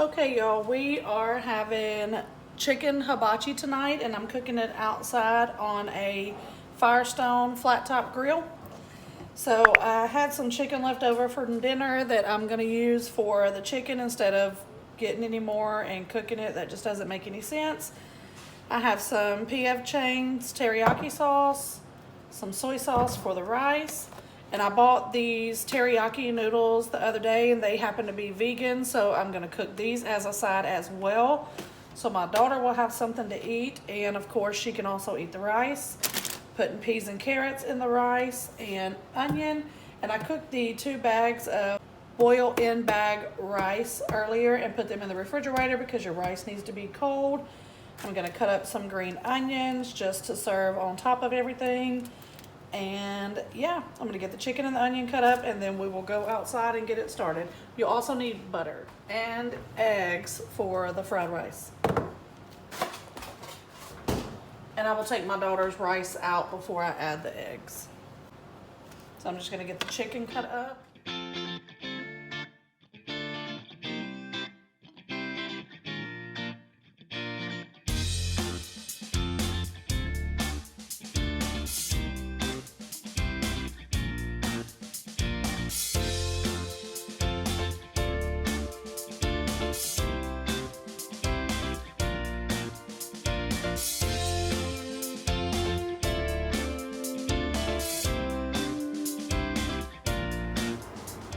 Okay, y'all, we are having chicken hibachi tonight, and I'm cooking it outside on a Firestone flat top grill. So I had some chicken left over from dinner that I'm gonna use for the chicken instead of getting any more and cooking it. That just doesn't make any sense. I have some PF Chang's teriyaki sauce, some soy sauce for the rice, and I bought these teriyaki noodles the other day and they happen to be vegan, so I'm gonna cook these as a side as well. So my daughter will have something to eat, and of course she can also eat the rice. Putting peas and carrots in the rice and onion, and I cooked the 2 bags of boil in bag rice earlier and put them in the refrigerator because your rice needs to be cold. I'm gonna cut up some green onions just to serve on top of everything. And yeah, I'm gonna get the chicken and the onion cut up, and then we will go outside and get it started. You'll also need butter and eggs for the fried rice. And I will take my daughter's rice out before I add the eggs. So I'm just gonna get the chicken cut up.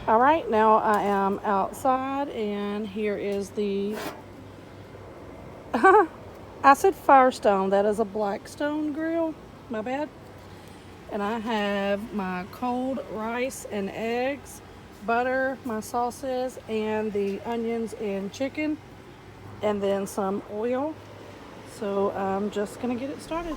All right, now I am outside, and here is the, I said Firestone, that is a Blackstone grill, my bad. And I have my cold rice and eggs, butter, my sauces, and the onions and chicken, and then some oil. So I'm just gonna get it started.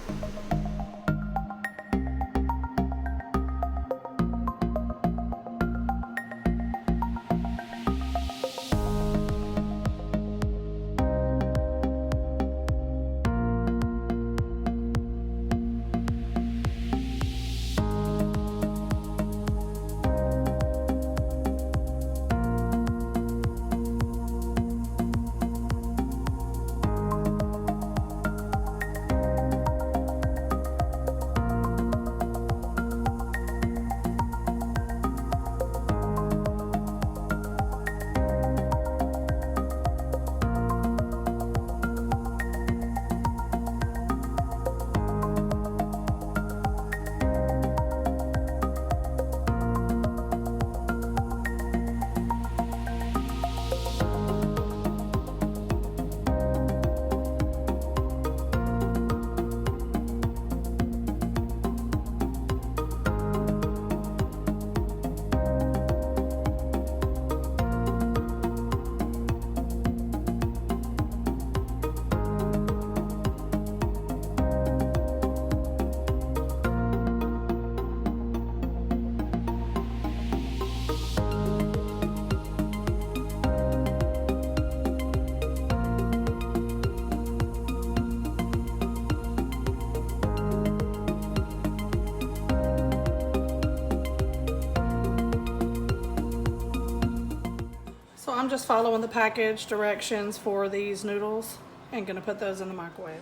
So I'm just following the package directions for these noodles and gonna put those in the microwave.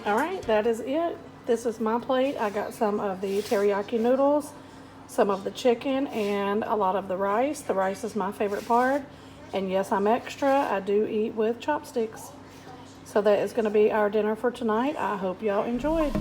All right, that is it. This is my plate. I got some of the teriyaki noodles, some of the chicken, and a lot of the rice. The rice is my favorite part. And yes, I'm extra. I do eat with chopsticks. So that is going to be our dinner for tonight. I hope y'all enjoyed.